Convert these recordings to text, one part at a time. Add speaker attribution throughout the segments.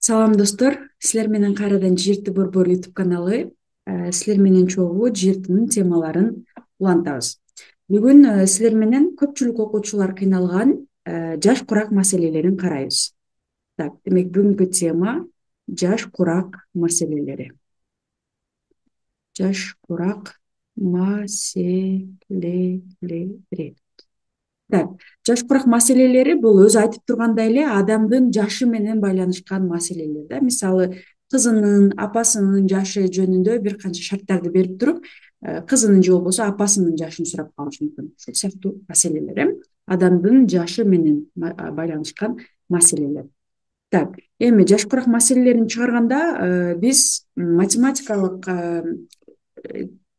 Speaker 1: Салам достор, силер менен кайрадан Жирти Борбор YouTube каналы. Силер менен чогуу Жиртинин темаларын улантабыз. Бүгүн силер менен көпчүлүк окуучулар кыйналган жаш курак маселелерин карайбыз. Так, демек бүгүнкү тема жаш курак маселелери. Жаш курак маселелери. Так, жаш курак маселелери бул өзү айтып тургандай эле адамдын жашы менен байланышкан маселелер да. Мисалы, кызынын, апасынын жашы жөнүндө бир канча шарттарды берип туруп, кызынын же болбосо апасынын жашын сурап калышы мүмкүн. Ушул сыяктуу маселелер, адамдын жашы менен байланышкан маселелер. Так, эми жаш курак маселелерин чыгарганда биз математикалык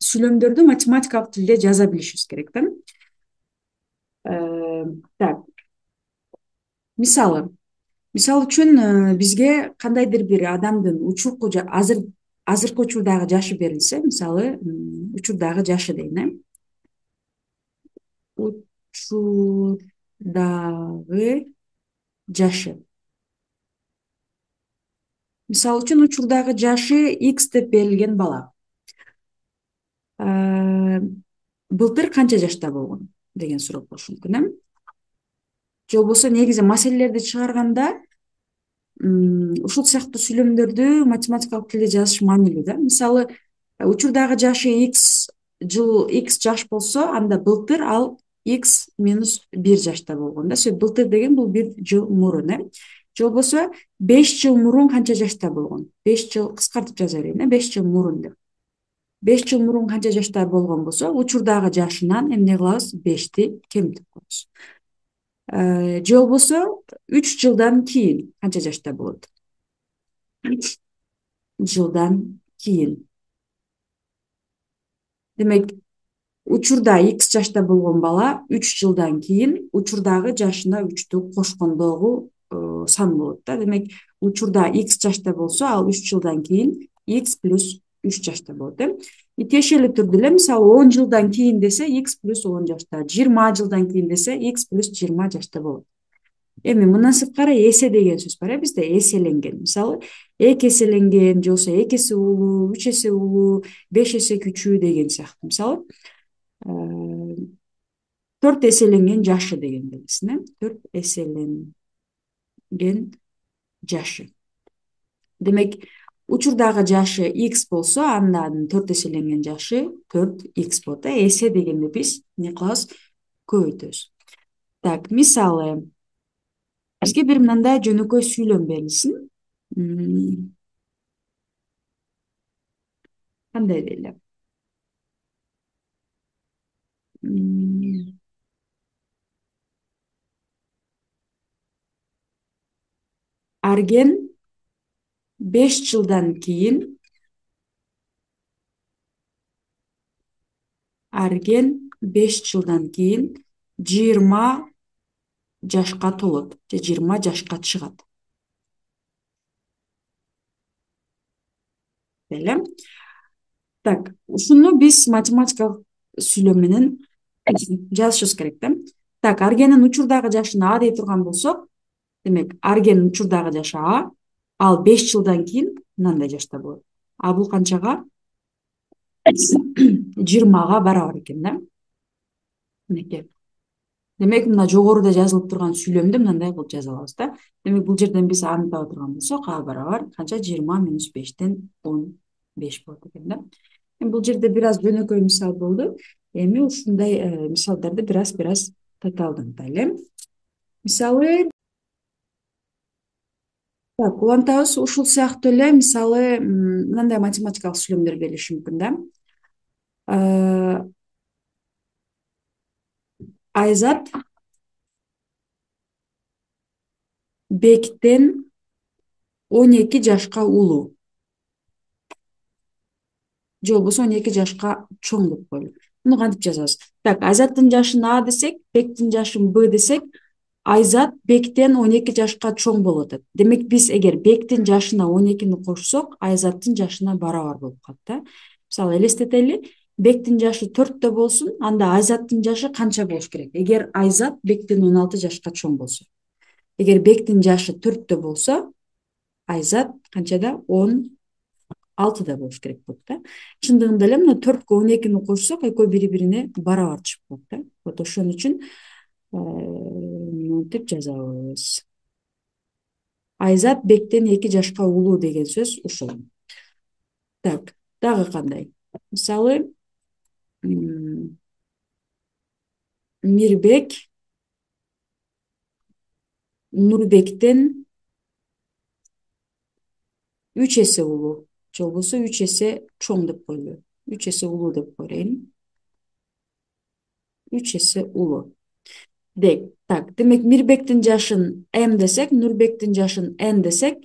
Speaker 1: сүйлөмдөрдү математикалык тилде жаза билишибиз керек да. Так, мисалы үчүн бизге кандайдыр бир адамдын азыркы учурдагы жашы берилсе, мисалы, учурдагы жашы дейин, учурдагы жашы. Мисалы үчүн учурдагы жашы X деп берилген бала. Былтыр канча жашта болгон деген суроо болушу мүмкүн, же болбосо негизи маселелерди чыгарганда ушул сыяктуу сүйлөмдөрдү математикалык тилде жазыш маанилүү да. Мисалы, учурдагы жашы X жаш болсо, анда былтыр ал X минус 1 жашта болгон да. Былтыр деген бул 1 жыл мурун, же болбосо 5 жыл мурун канча жашта болгон. 5 жыл кыскартып жаза берейин, 5 жыл мурун деп. 5 жыл мурун канча жашта болгон болсо, учурдагы жашынан эмне кылабыз? 5ти кемитип коебуз. Же болбосо 3 жылдан кийин канча жашта болот? 3 жылдан кийин. Демек, учурда X жашта болгон бала 3 жылдан кийин учурдагы жашына 3тү кошкондогу сан болот да. Демек, учурда X жашта болсо, ал 3 жылдан кийин X плюс 3 жашта болот. Тиешелүү түрдө эле, мисалы, 10 жылдан кийин десе X плюс 10 жашта, 20 жылдан кийин десе X плюс 20 жашта болот. Эми мындан сырткары эсе деген сөз бар, бизде эселенген. Мисалы, 2 эселенген, же болбосо 2 эсе улуу, 3 эсе улуу, 5 эсе күчүү деген сыяктуу. Мисалы, 4 эселенген жашы деген белгисин, 4 эселенген жашы. Демек, учурдагы жашы X болсо, андан 4 эселенген жашы 4X болот. Эсе дегенде биз эмне кылабыз? Көбөйтөбүз. Так, мисалы, бизге бир мындай жөнөкөй сүйлөм берилсин. Кандай дейли? Арген 5 жылдан кийин 20 жашка толот, же 20 жашка чыгат. Беле? Так, ушуну биз математикалык сүйлөм менен жазышыбыз керек да. Так, аргенин учурдагы жашын А дей турган болсок, демек, аргенин учурдагы жашы А, ал 5 жылдан кийин мындай жашта болот. А бул канчага? 20га барабар экен да. Мынакей. Демек, мына жогоруда жазылып турган сүйлөмдү мындай кылып жаза алабыз да. Демек, бул жерден биз аны таба турган болсок, А барабар канча? 20 минус 5тен 15 болот экен да. Бул жерде бир аз жөнөкөй мисал болду. Эми ушундай мисалдарды бир аз таталдым эле. Мисалы, так, улантабыз, ушул сыяктуу эле, мисалы, мындай математикалык сүйлөмдөр берилиши мүмкүн да. Айзат Бектен 12 жашка улуу, же болбосо 12 жашка чоң деп коелу. Муну кантип жазабыз? Так, Айзаттын жашын А десек, Бектин жашын Б десек, Айзат Бектен 12 жашка чоң болот. Демек, биз эгер Бектин жашына 12-ни кошсок, Айзаттын жашына барабар болуп калат да. Мисалы, элестетели, Бектин жашы 4 болсун, анда Айзаттын жашы канча болуш керек? Эгер Айзат Бектен 16 жашка чоң болсо. Эгер Бектин жашы 4 болсо, Айзат канчада? 16 болуш керек болот да. Чындыгында эле мына 4кө 12-ни кошсок, экөө бири бирине барабар чыгып калат да. Вот ошон үчүн мынтип жазабыз. Айзат Бектен 2 жашка улуу деген сөз ушул. Так, дагы кандай? Мисалы, Мирбек Нурбектен 3 эсе улуу. Же болбосо 3 эсе чоң деп коелу. 3 эсе улуу деп коелу. 3 эсе улуу. Так, демек Мирбектин жашын М десек, Нурбектин жашын Н десек,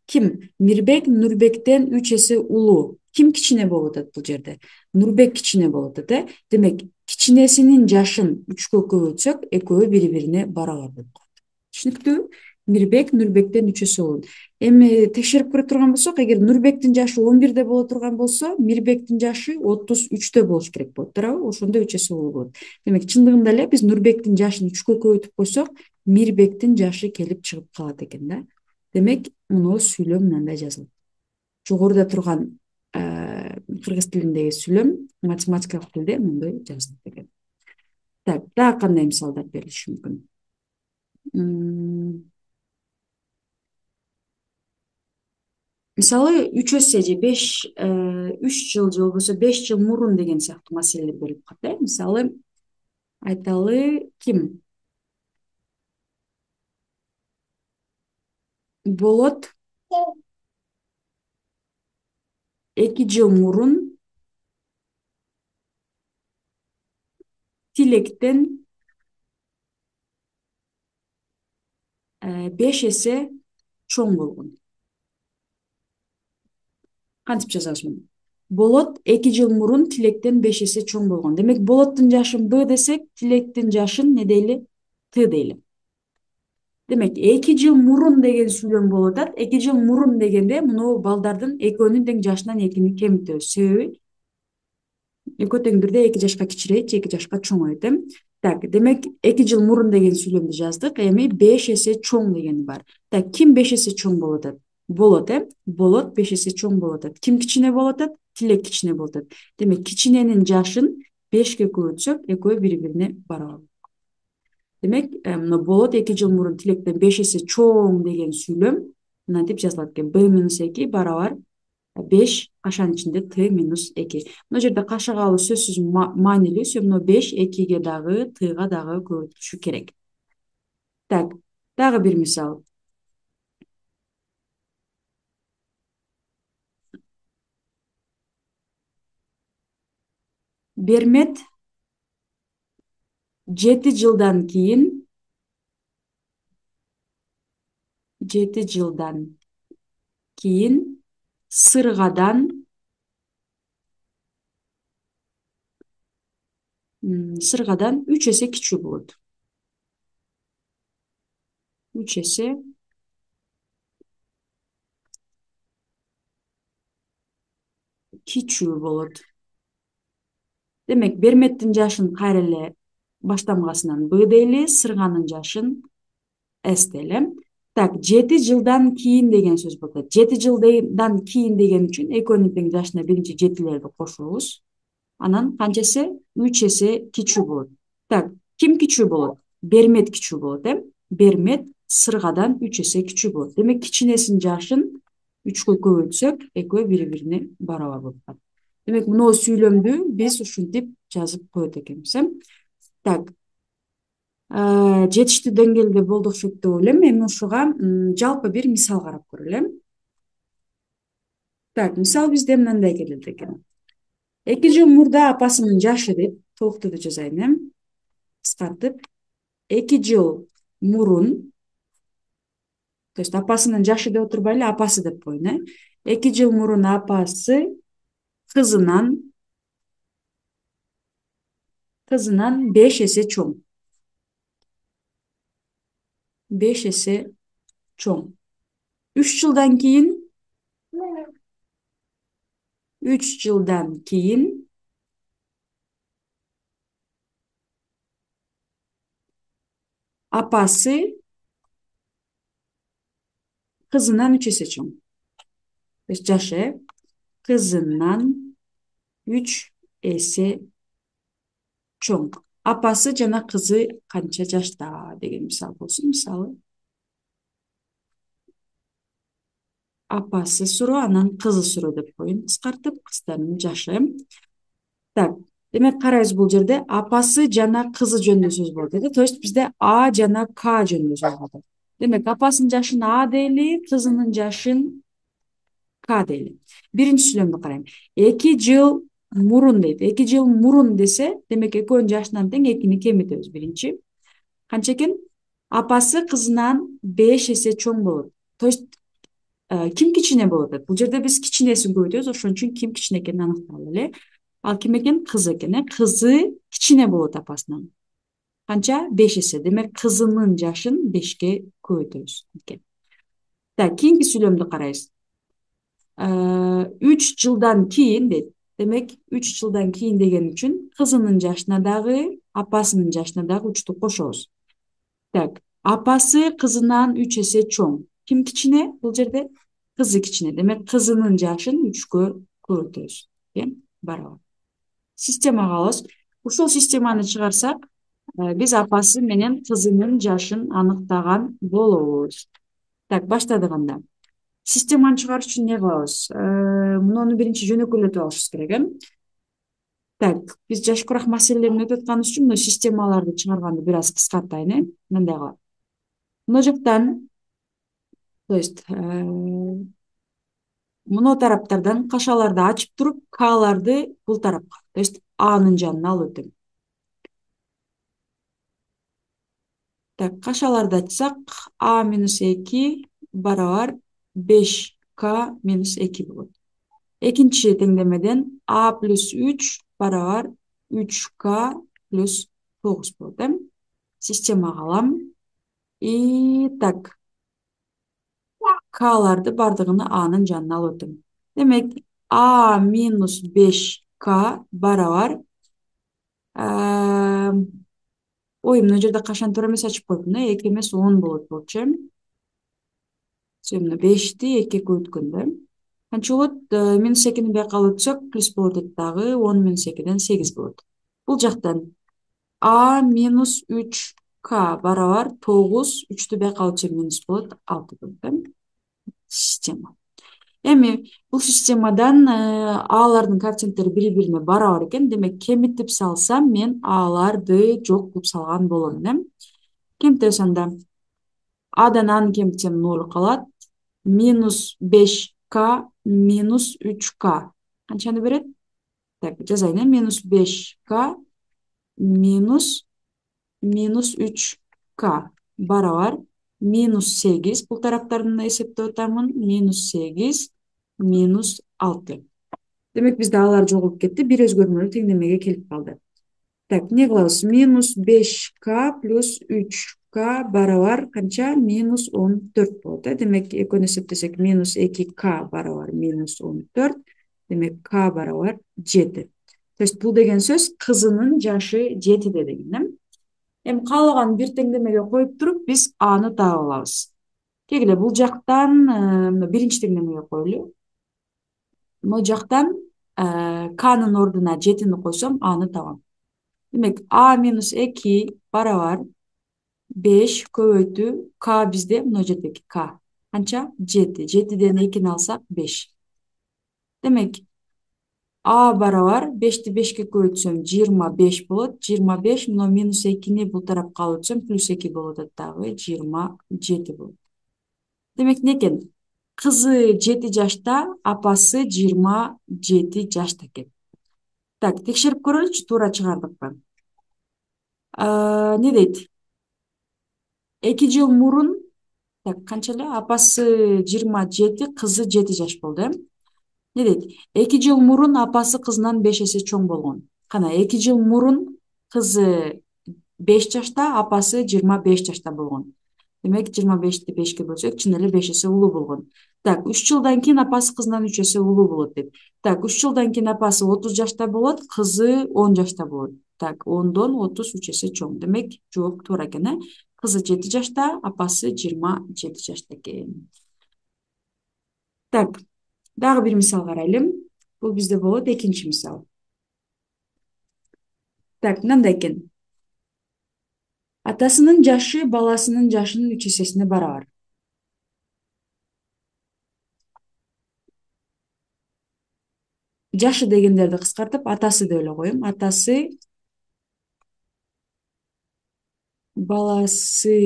Speaker 1: ким? Мирбек Нурбектен 3 эсе улуу. Ким кичине болуп атат бул жерде? Нурбек кичине болуп атат, Демек, кичинесинин жашын 3кө көбөйтсөк, экөө бири-бирине барабар болуп калат. Түшүнүктүүбү? Мирбек Нурбектен 3 эсе улуу. Эми текшерип көрө турган болсок, эгер Нурбектин жашы 11-де боло турган болсо, Мирбектин жашы 33-тө болуш керек болот, туурабы? Ошондо 3 эсе улуу болот. Демек, чындыгында эле биз Нурбектин жашын 3кө көбөйтүп койсок, Мирбектин жашы келип чыгып калат экен да. Демек, муну сүйлөм мындай жазылат. Жогоруда турган кыргыз тилиндеги сүйлөм математикалык тилде мындай жазылат экен. Так, дагы кандай мисалдар берилиши мүмкүн? Мисалы, 3 эсе же 3 жыл же болбосо 5 жыл мурун деген сыяктуу маселелер берилип калат. Мисалы, айталы, ким? Болот 2 жыл мурун Тилектен 5 эсе чоң болгон. Кантип жазабыз муну? Болот 2 жыл мурун Тилектен 5 эсе чоң болгон. Демек, Болоттун жашын Б десек, Тилектин жашын не дейли? Т дейли. Демек, 2 жыл мурун деген сүйлөм болуп атат. 2 жыл мурун дегенде муну балдардын экөөнүн тең жашынан экини кемитебиз. Себеби экөө тең бирде 2 жашка кичирейт же 2 жашка чоңойт. Так, демек 2 жыл мурун деген сүйлөмдү жаздык. Эми 5 эсе чоң дегени бар. Так, ким 5 эсе чоң болуп атат? Болот, Болот 5 эсе чоң болуп атат. Ким кичине болуп атат? Тилек кичине болуп атат. Демек, кичиненин жашын 5ке көбөйтсөк, экөө бири-бирине барабар. Демек, мына Болот 2 жыл мурун Тилектен 5 эсе чоң деген сүйлөм мынтип жазылат экен. Б минус 2 барабар 5 кашанын ичинде Т минус 2. Мына жерде кашыгалуу сөзсүз маанилүү. Мына 5 2ге дагы Тга дагы көбөйтүлүшү керек. Так, дагы бир мисал. Бермет 7 жылдан кийин 7 жылдан кийин сыргадан 3 эсе кичүү болот. 3 эсе кичүү болот. Демек, Берметтин жашын кайра эле баштамгасынан Б дейли, сырганын жашын С дейли. Так, 7 жылдан кийин деген сөз болот. 7 жылдан кийин деген үчүн экөөнүн тең жашына биринчи 7-лерди кошобуз. Анан канча эсе? 3 эсе кичүү болот. Так, ким кичүү болот? Бермет кичүү болот, Бермет сыргадан 3 эсе кичүү болот. Демек, кичинесинин жашын 3кө көбөйтсөк, экөө бири-бирине барабар болуп калат. Демек, мына сүйлөмдү биз ушинтип жазып коет экенбиз. Так, жетиштүү деңгээлде болду окшойт деп ойлойм. Эми ушуга жалпы бир мисал карап көрөлү. Так, мисал бизде мындай келет экен. 2 жыл мурда апасынын жашы деп толуктоодо жазайын, кыскартып. 2 жыл мурун, то есть апасынын жашы деп отурбайлы, апасы деп коеюн. 2 жыл мурун апасы кызынан 5 эсе чоң. 5 эсе чоң. 3 жылдан кийин 3 жылдан кийин апасы кызынан 3 эсе чоң. Жашы кызынан 3 эсе чоң. Апасы жана кызы канча жашта деген мисал болсун. Мисалы апасы суроо, анан кызы суроо деп коеюн кыскартып, кыздардын жашы. Так, демек карайбыз, бул жерде апасы жана кызы жөнүндө сөз болот эди. То есть бизде А жана К жөнүндө сөз болот. Демек апасынын жашын А дейли, кызынын жашын К дейли. Биринчи сүйлөмдү карайм. 2 жыл мурун дейт. 2 жыл мурун десе, демек экөөнүн жашынан тең, экини кемитебиз. Биринчи канча экен? Апасы кызынан 5 эсе чоң болот. То есть ким кичине болот? Бул жерде биз кичинесин көбөйтөбүз, ошон үчүн ким кичине экенин аныктайлы эле. Ал ким экен? Кыз экен. Кызы кичине болот апасынан. Канча? 5 эсе. Демек кызынын жашын 5ке көбөйтөбүз. Так, кийинки сүйлөмдү карайбыз. 3 жылдан кийин дейт. Демек 3 жылдан кийин деген үчүн кызынын жашына дагы, апасынын жашына дагы 3тү кошобуз. Так, апасы кызынан 3 эсе чоң. Ким кичине бул жерде? Кызы кичине. Демек кызынын жашын 3кө көбөйтөбүз. Барабар. Системага алабыз. Ушул системаны чыгарсак, биз апасы менен кызынын жашын аныктаган болобуз. Так, баштадык анда. Системаны чыгарыш үчүн эмне кылабыз? Муну биринчи жөнөкөйлөтүп алышыбыз керек. Так, биз жашкыраак маселелерин өтүп атканыбыз үчүн мына системаларды чыгарганды бир аз кыскартайын. Мындай кылам. Мына жактан, то есть мына тараптардан кашаларды ачып туруп, К'ларды бул тарапка, то есть Анын жанына алып өтөм. Так, кашаларды ачсак, А минус 2 барабар 5К минус 2 болот. Экинчи теңдемеден А плюс 3 барабар 3К плюс 9 болот. Системага алам. И так, К'ларды бардыгыны Анын жанына алып өтөм. Демек, А минус 5К барабар, ой, мына жерде кашан туура эмес ачып койдум. 2 эмес 10 болот болчу. Мына 5ти 2 көбөйткөндө канча болот? Минус 2-ни бияка алып өтсөк, плюс болот эт дагы. 10 минус 2ден 8 болот. Бул жактан А минус 3К барабар 9, 3тү бияка алып өтсөк минус болот, 6 болот. Система. Эми бул системадан Алардын коэффициенттери бири-бирине барабар экен. Демек кемитип салсам, мен Аларды жок кылып салган болом. Кемитебиз анда. Адан Аны кемитсем 0 калат. Минус 5К минус 3К. Канчаны берет? Так, жазайын. Минус 5К минус 3К барабар минус 8. Бул тараптарын эсептеп атамын. Минус 8 минус 6. Демек бизде алар жоголуп кетти. Бир өзгөрмөлүү теңдемеге келип калды. Так, эмне кылабыз? Минус 5К плюс 3К барабар канча? Минус 14 болот. Демек экөөнү эсептесек, минус 2К барабар минус 14. Демек К барабар 7. То есть бул деген сөз кызынын жашы 7 деген. Эми каалаган бир теңдемеге коюп туруп, биз Аны таап алабыз. Келгиле, бул жактан биринчи теңдемеге коелу. Могу жактан К'нын ордуна 7-ни койсом, Аны табам. Демек, А минус 2 барабар 5 көбөйтүү К бизде мына жердеки К. Канча? 7. 7ден 2-ни алсак 5. Демек, А барабар 5ти 5ке көбөйтсөм 25 болот. 25 мына минус 2-ни бул тарапка алып өтсөм плюс 2 болот дагы 27 болот. Демек, эмне экен? Кызы 7 жашта, апасы 27 жашта экен. Так, текшерип көрөлүчү, туура чыгардыкпы? Не дейт? 2 жыл мурун, так, канча эле? Апасы 27, кызы 7 жаш болду. Не дейт? 2 жыл мурун апасы кызынан 5 эсе чоң болгон. Кана, 2 жыл мурун кызы 5 жашта, апасы 25 жашта болгон. Демек, 25ти 5ке бөлсөк, чын эле 5 эсе улуу болгон. Так, 3 жылдан кийин апасы кызынан 3 эсе улуу болот дейт. Так, 3 жылдан кийин апасы 30 жашта болот, кызы 10 жашта болот. Так, 10дон 30 3 эсе чоң. Демек, жооп туура экен. Кызы 7 жашта, апасы 27 жашта экен. Так, дагы бир мисал карайлы. Бул бизде болот экинчи мисал. Так, мындай экен. Атасынын жашы баласынын жашынын 3 эсесине барабар. Жашы дегендерди кыскартып атасы деп эле коеюн. Атасы баласы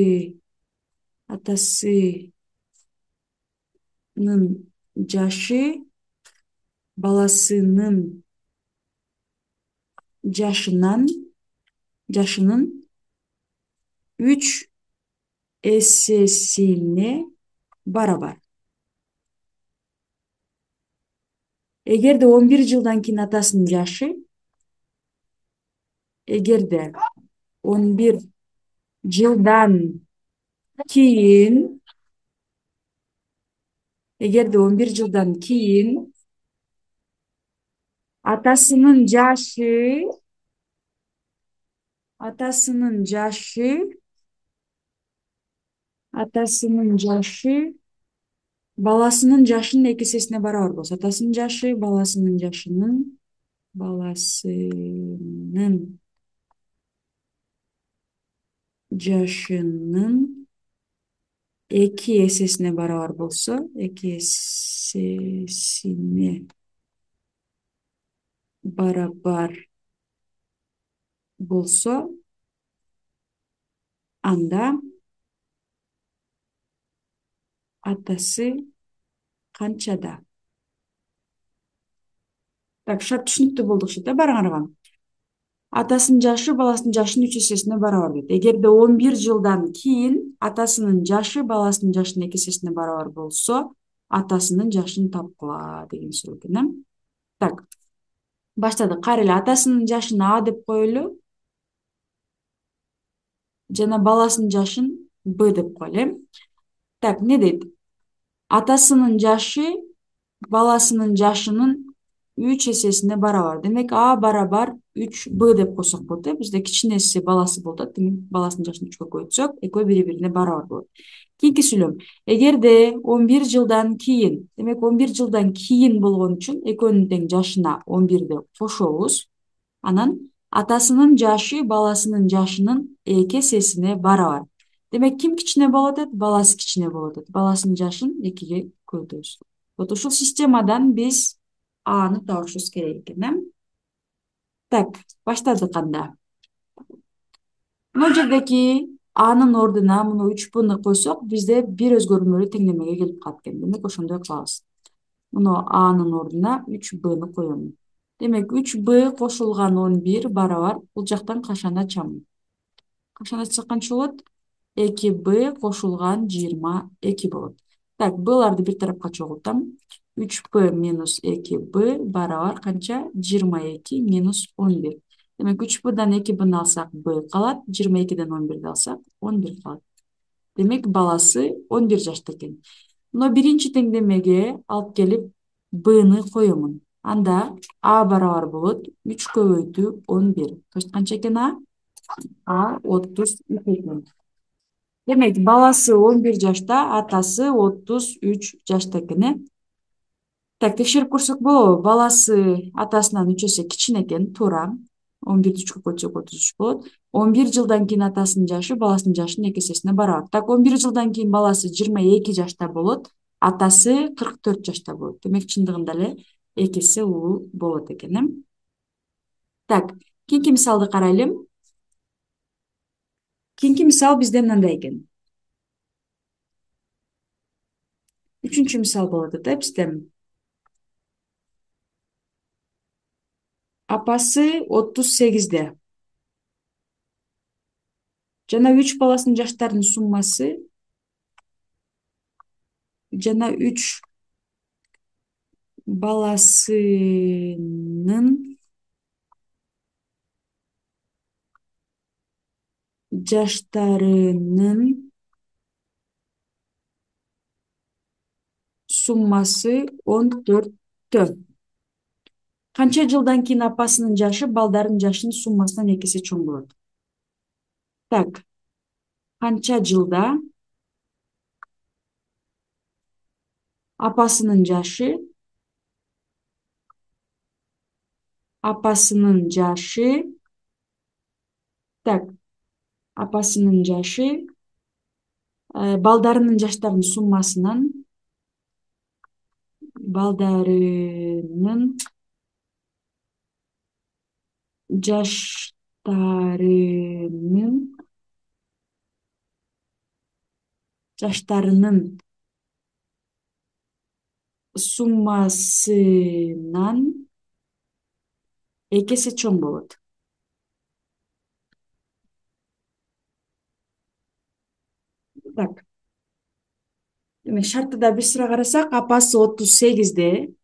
Speaker 1: атасынын жашы баласынын жашынын 3 эсесине барабар. Эгерде 11 жылдан кийин атасынын жашы эгерде 11 жылдан кийин эгерде 11 жылдан кийин атасынын жашы атасынын жашы атасынын жашы баласынын жашынын 2 эсесине барабар болсо, атасынын жашы баласынын жашынын 2 эсесине барабар болсо, 2 эсесине барабар болсо, анда атасы канчада? Так, шарт түшүнүктүү болду окшойт да баарыңарга. Атасынын жашы баласынын жашынын 3 эсесине барабар дейт. Эгерде 11 жылдан кийин атасынын жашы баласынын жашынын 2 эсесине барабар болсо, атасынын жашын тапкыла деген суроо экен, э? Так, баштадык. Карайлы, атасынын жашын А деп коелу жана баласынын жашын Б деп коелу, э? Так, эмне дейт? Атасынын жашы баласынын жашынын 3 эсесине барабар. Демек А барабар 3Б деп койсок болот, э? Бизде кичинеси баласы болуп атат. Демек баласынын жашын 3 көбөйтсөк, экөө бири-бирине барабар болот. Кийинки сүйлөм. Эгерде 11 жылдан кийин, демек 11 жылдан кийин болгон үчүн экөөнүн тең жашына 11ди кошобуз. Анан атасынын жашы баласынын жашынын 2 эсесине барабар. Демек ким кичине болуп атат? Баласы кичине болуп атат. Баласынын жашын 2ге көбөйтөбүз. Вот ушул системадан биз Аны табышыбыз керек экен, э? Так, баштадык анда. Мына жердеки Анын ордуна муну 3Бны койсок, бизде бир өзгөрмөлүү теңдемеге келип калат экен. Демек ошондой кылабыз. Муну Анын ордуна 3Бны коем. Демек 3Б кошулган 11 барабар бул жактан кашана ачам. Кашана ачсак канча болот? 2Б кошулган 22 болот. Так, Б'ларды бир тарапка чогултам. 3Б минус 2Б барабар канча? 22 минус 11. Демек 3Б'дан 2Б'ны алсак Б калат, 22ден 11ди алсак 11 калат. Демек баласы 11 жашта экен. Мына биринчи теңдемеге алып келип Б'ны коемун. Анда А барабар болот 3 көбөйтүү 11. То есть канча экен А? А 33 экен. Демек баласы 11 жашта, атасы 33 жашта экен, э? Так, текшерип көрсөк болобу? Баласы атасынан 3 эсе кичине экен, туура. 11 3 көбөйтсөк 33 болот. 11 жылдан кийин атасынын жашы баласынын жашынын 2 эсесине барабар. Так, 11 жылдан кийин баласы 22 жашта болот, атасы 44 жашта болот. Демек чындыгында эле 2 эсе улуу болот экен, э? Так, кийинки мисалды карайлы. Кийинки мисал бизде мындай экен. Үчүнчү мисал болот, да, бизде. Апасы 38де. Жана 3 баласынын жаштарынын суммасы жана 3 баласынын жаштарынын суммасы 14тө. Канча жылдан кийин апасынын жашы балдарынын жашынын суммасынан 2 эсе чоң болот? Так, канча жылда Апасынын жашы, апасынын жашы, так, апасынын жашы, балдарынын жаштарынын суммасынан, балдарынын жаштарынын жаштарынын суммасынан эки эсе чоң болот. Так, демек шарттыда бир sıra карасак, апасы 38-де,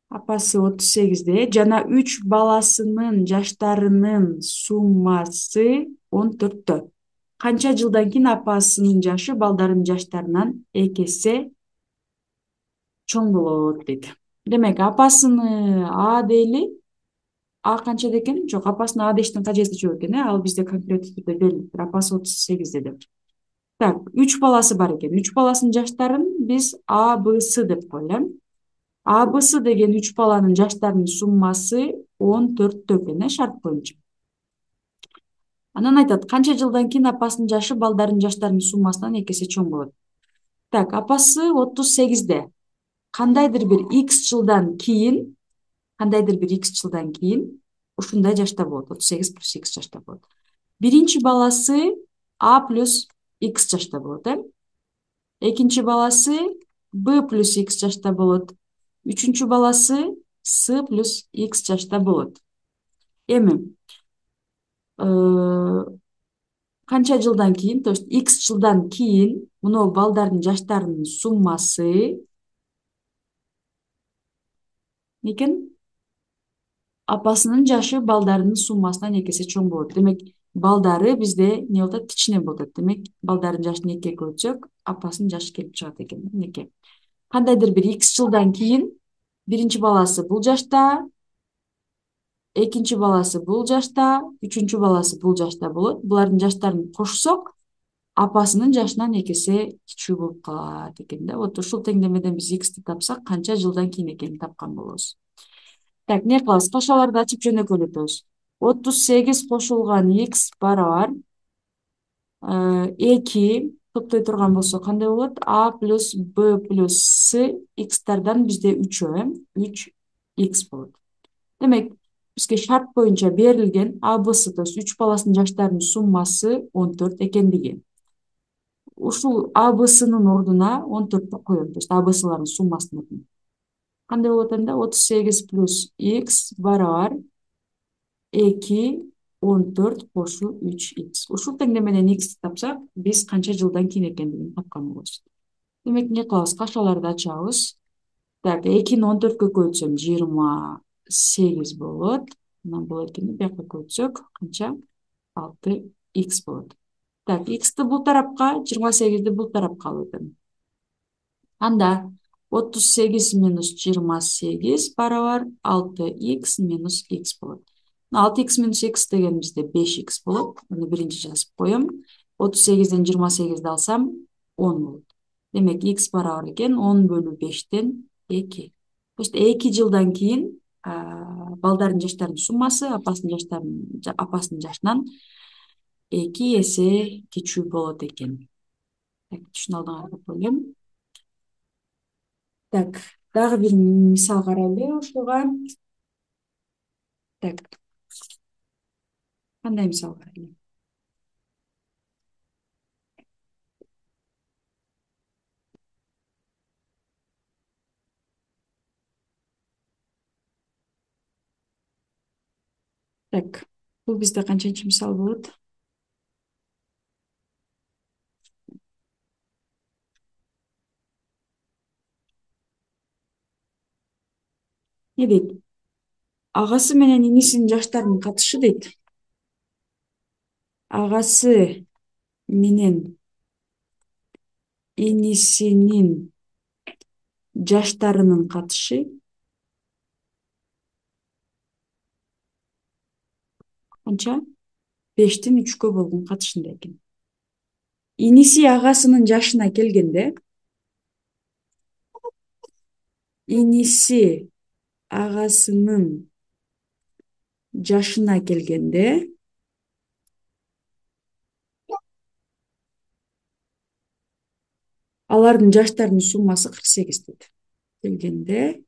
Speaker 1: апасы 38-де жана 3 баласынын жаштарынын суммасы 14-тө. Канча жылдан кийин апасынын жашы балдарынын жаштарынан эки эсе чоң болот дейт. Демек, апасыны А дейли. А канчада экен? Жок, апасына А дештин кажети жок экен, ал бизде конкреттүү түрдө белгилеп, апасы 38-де деп. Так, 3 баласы бар экен. 3 баласынын жаштарын биз А, Б, С деп коелу. А, Б, С деген 3 баланын жаштарынын суммасы 14 экен, шарт боюнча. Анан айтат, канча жылдан кийин апасынын жашы балдарынын жаштарынын суммасынан эки эсе чоң болот. Так, апасы 38-де. Кандайдыр бир X жылдан кийин, ушундай жашта болот. 38 плюс X жашта болот. Биринчи баласы А плюс X жашта болот, экинчи баласы Б плюс X жашта болот. Үчүнчү баласы С плюс X жашта болот. Эми канча жылдан кийин, то есть X жылдан кийин мына балдардын жаштарынын суммасы экен? Апасынын жашы балдарынын суммасынан эки эсе чоң болот. Демек, балдары бизде эмне болот? Кичине болот. Демек, балдардын жашын экиге бөлсөк, апасынын жашы келип чыгат экен. Эки. Кандайдыр бир X жылдан кийин биринчи баласы бул жашта, экинчи баласы бул жашта, үчүнчү баласы бул жашта болот. Булардын жаштарын кошсок, апасынын жашынан эки эсе кичүү болуп калат экен да. Вот ушул теңдемеден биз X'ти тапсак, канча жылдан кийин экенин тапкан болобуз. Так, эмне кылабыз? Кошаларды ачып жөнөкөйтөбүз. 38 кошулган X барабар 2 топтой турган болсо кандай болот? А плюс Б плюс С X'тардан бизде 3 3X болот. Демек, бизге шарт боюнча берилген А, Б, С, то есть 3 баласынын жаштарынын суммасы 14 экендиги. Ушул А, Б, С'нын ордуна 14 коем, то есть А, Б, С'лардын суммасынын ордуна. Кандай болот анда? 38 плюс X барабар 2 14 кошу 3X. Ушул теңдемеден X'ти тапсак, биз канча жылдан кийин экендигин тапкан болобуз. Демек, эмне кылабыз? Кашаларды ачабыз. Так, 2-ни 14-кө көбөйтсөм 28 болот. Анан бул 2-ни бияка көбөйтсөк, канча? 6X болот. Так, X'ти бул тарапка, 28-ди бул тарапка алып өтөм. Анда 38 минус 28 барабар 6X минус X болот. 6X минус X деген бизде 5X болот. Муну биринчи жазып коем. 38-ден 28-ди алсам 10 болот. Демек, X барабар экен 10 бөлү 5-тен 2. То есть 2 жылдан кийин балдардын жаштарынын суммасы апасынын жашынан 2 эсе кичүү болот экен. Так, түшүнө алдыңарбы деп ойлойм. Так, дагы бир мисал карайлы ушуга. Так, кандай мисал карайлы? Так, бул бизде канчанчы мисал болот? Не дейт? Агасы менен инисинин жаштарынын катышы дейт. Агасы менен инисинин жаштарынын катышы канча? 5-тин 3-кө болгон катышында экен. Иниси агасынын жашына келгенде, иниси агасынын жашына келгенде алардын жаштарынын суммасы 48 дейт. Келгенде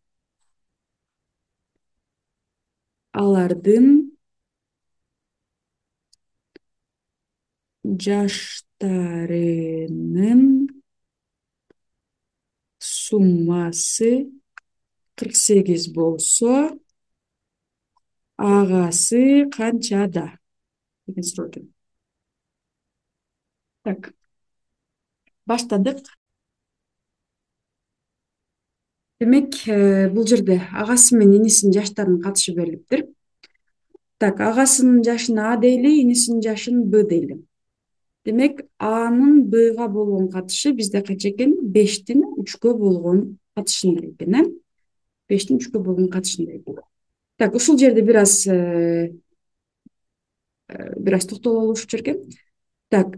Speaker 1: алардын жаштарынын суммасы 48 болсо, агасы канчада деген суроо экен. Так, баштадык. Демек, бул жерде агасы менен инисинин жаштарынын катышы берилиптир. Так, агасынын жашын А дейли, инисинин жашын Б дейли. Демек, Анын Бга болгон катышы бизде канча экен? 5тин 3кө болгон катышындай экен, 5тин 3кө болгон катышындай экен. Так, ушул жерде бир аз токтолуп алышчу экен. Так,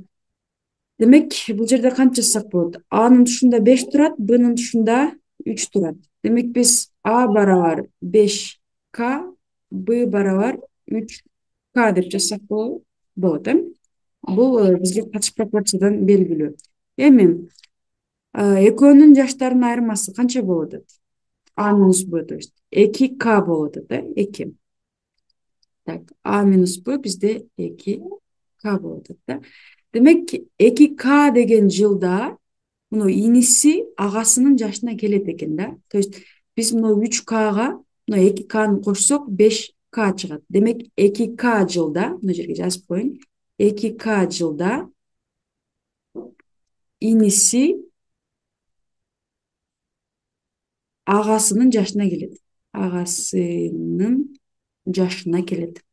Speaker 1: демек, бул жерде канча жазсак болот? Анын тушунда 5 турат, Бнын тушунда 3 турат. Демек, биз А барабар 5К, Б барабар 3К деп жазсак болот, Бул бизге катыш пропорциядан белгилүү. Эми экөөнүн жаштарынын айырмасы канча болот? А минус Б, то есть 2К болот, 2. Так, А минус Б бизде 2К болот. Демек, 2К деген жылда мына иниси агасынын жашына келет экен да. То есть биз мына 3Кга мына 2Кны кошсок 5К чыгат. Демек, 2К жылда, мына жерге жазып коеюн. 2К жылда иниси агасынын жашына келет. Агасынын жашына келет.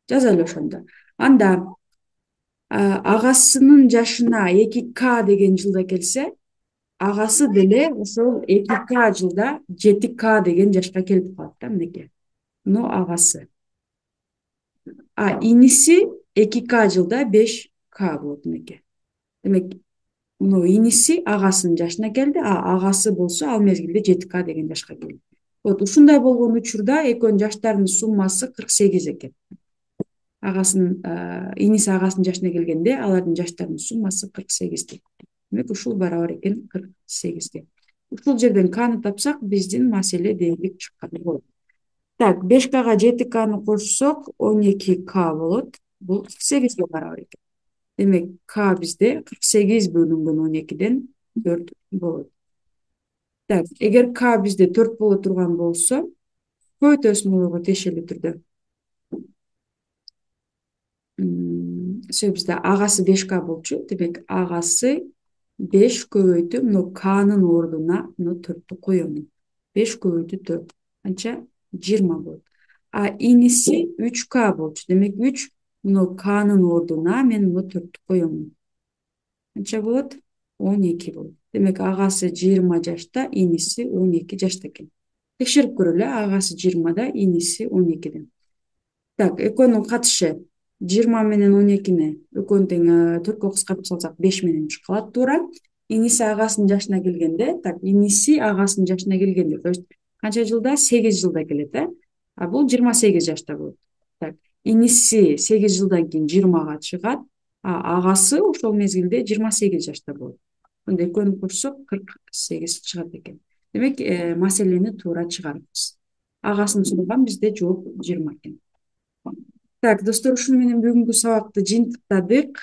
Speaker 1: Жазалы ошондо. Анда агасынын жашына 2К деген жылда келсе, агасы деле ошол 2К жылда 7К деген жашка келип калат да, мынеке. Но агасы. Иниси 2К жылда 5К болот мынеке. Демек, мына иниси агасынын жашына келди, агасы болсо ал мезгилде 7К деген жашка келди. Вот ушундай болгон учурда экөөнүн жаштарынын суммасы 48 экен. Иниси агасынын жашына келгенде алардын жаштарынын суммасы 48 дейт. Демек, ушул барабар экен 48ге. Ушул жерден Кны тапсак, биздин маселе дээрлик чыккан болот. Так, 5Кга 7Кны кошсок 12К болот. Бул 48ге барабар экен. Демек, К бизде 48 бөлүнгөн 12ден 4 болот. Так, эгер К бизде 4 боло турган болсо, көбөйтөбүз тиешелүү түрдө. Бизде агасы 5К болчу. Демек, агасы 5 көбөйтүп, мына Кнын ордуна мына 4тү коёмун. 5 көбөйтүп 4. Канча? 20 болот. Иниси 3К болчу. Демек, 3 мына Кнын ордуна мен мына 4тү коёмун. Канча болот? 12 болот. Демек, агасы 20 жашта, иниси 12 жашта экен. Текшерип көрөлү, агасы 20да, иниси 12де. Так, экөөнүн катышы 20 менен 12ни экөөнү тең 4кө кыскартып салсак 5 менен 3 калат туура. Иниси агасынын жашына келгенде, так, иниси агасынын жашына келгенде, то есть канча жылда? 8 жылда келет, бул 28 жашта болот. Так, иниси 8 жылдан кийин 20га чыгат, агасы ошол мезгилде 28 жашта болот. Анда экөөнүн кошсок 48 чыгат экен. Демек, маселени туура чыгарыпбыз. Агасын сураган, бизде жооп 20 экен. Так, достор, ушуну менен бүгүнкү сабакты жыйынтыктадык.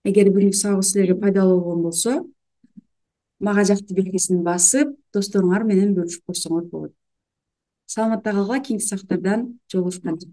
Speaker 1: Эгер бүгүнкү сабак силерге пайдалуу болгон болсо, мага жакты белгисин басып, досторуңар менен бөлүшүп койсоңор болот. Саламатта калгыла, кийинки сабактардан жолугушканча.